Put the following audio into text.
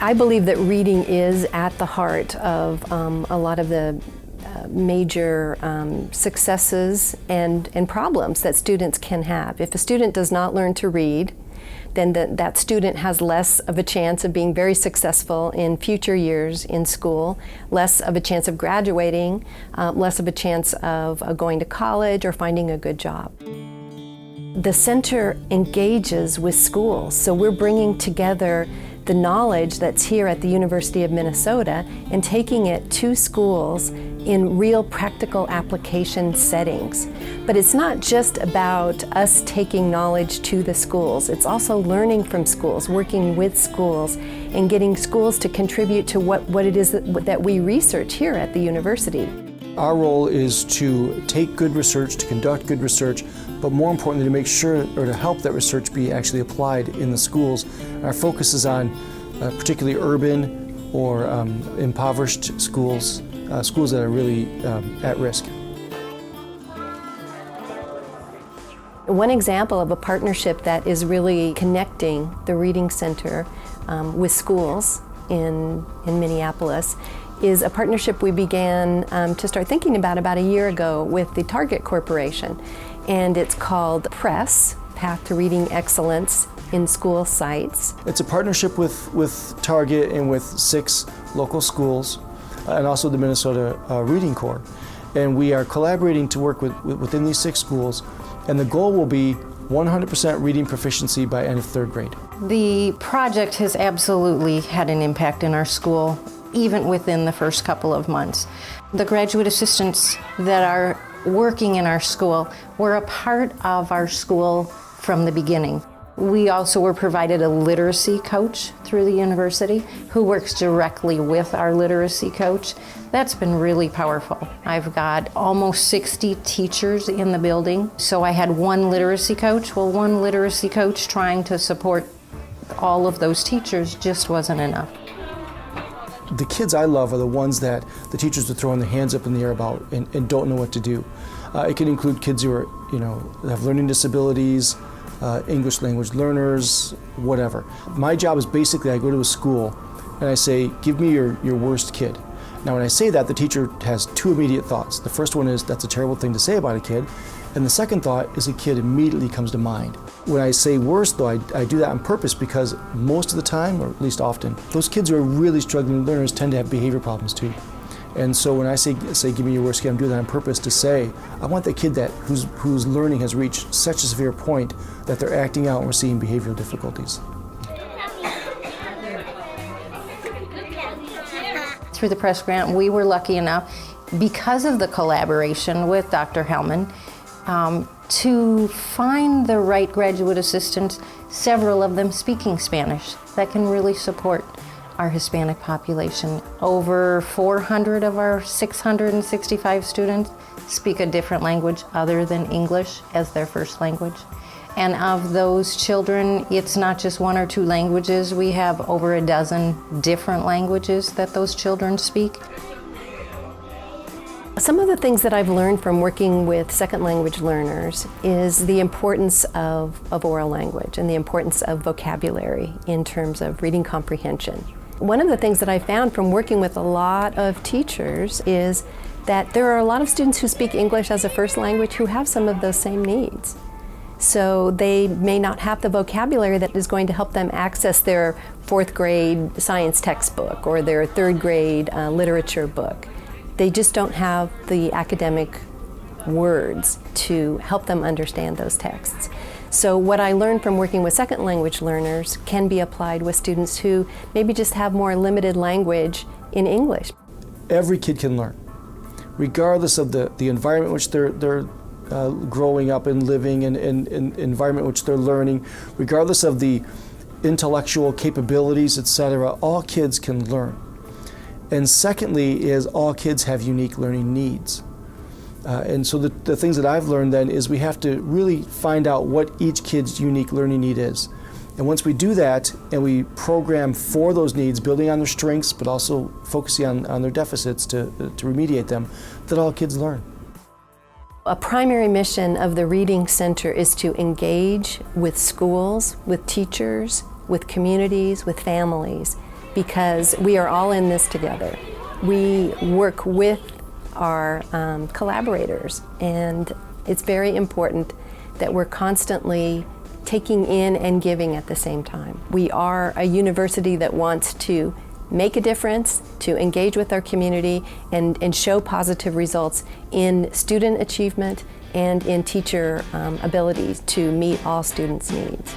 I believe that reading is at the heart of a lot of the major successes and problems that students can have. If a student does not learn to read, then that student has less of a chance of being very successful in future years in school, less of a chance of graduating, less of a chance of going to college or finding a good job. The center engages with schools, so we're bringing together the knowledge that's here at the University of Minnesota and taking it to schools in real practical application settings. But it's not just about us taking knowledge to the schools, it's also learning from schools, working with schools, and getting schools to contribute to what it is that we research here at the university. Our role is to take good research, to conduct good research, but more importantly to make sure or to help that research be actually applied in the schools. Our focus is on particularly urban or impoverished schools, schools that are really at risk. One example of a partnership that is really connecting the Reading Center with schools in Minneapolis is a partnership we began to start thinking about a year ago with the Target Corporation. And it's called PRESS, Path to Reading Excellence in School Sites. It's a partnership with Target and with 6 local schools and also the Minnesota Reading Corps. And we are collaborating to work within these 6 schools, and the goal will be 100% reading proficiency by end of 3rd grade. The project has absolutely had an impact in our school, even within the first couple of months. The graduate assistants that are working in our school were a part of our school from the beginning. We also were provided a literacy coach through the university who works directly with our literacy coach. That's been really powerful. I've got almost 60 teachers in the building, so I had one literacy coach. Well, one literacy coach trying to support all of those teachers just wasn't enough. The kids I love are the ones that the teachers are throwing their hands up in the air about and don't know what to do. It can include kids who are, have learning disabilities, English language learners, whatever. My job is basically I go to a school and I say, give me your worst kid. Now when I say that, the teacher has 2 immediate thoughts. The first one is, that's a terrible thing to say about a kid. And the second thought is a kid immediately comes to mind. When I say worst, though, I do that on purpose because most of the time, or at least often, those kids who are really struggling learners tend to have behavior problems too. And so when I say give me your worst kid, I'm doing that on purpose to say, I want the kid whose learning has reached such a severe point that they're acting out and we're seeing behavioral difficulties. Through the PRESS grant, we were lucky enough, because of the collaboration with Dr. Hellman, to find the right graduate assistants, several of them speaking Spanish, that can really support our Hispanic population. Over 400 of our 665 students speak a different language other than English as their first language. And of those children, it's not just 1 or 2 languages. We have over a dozen different languages that those children speak. Some of the things that I've learned from working with second language learners is the importance of oral language and the importance of vocabulary in terms of reading comprehension. One of the things that I found from working with a lot of teachers is that there are a lot of students who speak English as a first language who have some of those same needs. So they may not have the vocabulary that is going to help them access their 4th grade science textbook or their 3rd grade literature book. They just don't have the academic words to help them understand those texts. So what I learned from working with second language learners can be applied with students who maybe just have more limited language in English. Every kid can learn, regardless of the environment in which they're growing up and living and environment in which they're learning, regardless of the intellectual capabilities, etc. All kids can learn. And secondly is all kids have unique learning needs. And so the things that I've learned then is we have to really find out what each kid's unique learning need is. And once we do that and we program for those needs, building on their strengths but also focusing on their deficits to remediate them, that all kids learn. A primary mission of the Reading Center is to engage with schools, with teachers, with communities, with families, because we are all in this together. We work with our collaborators, and it's very important that we're constantly taking in and giving at the same time. We are a university that wants to make a difference, to engage with our community, and show positive results in student achievement and in teacher abilities to meet all students' needs.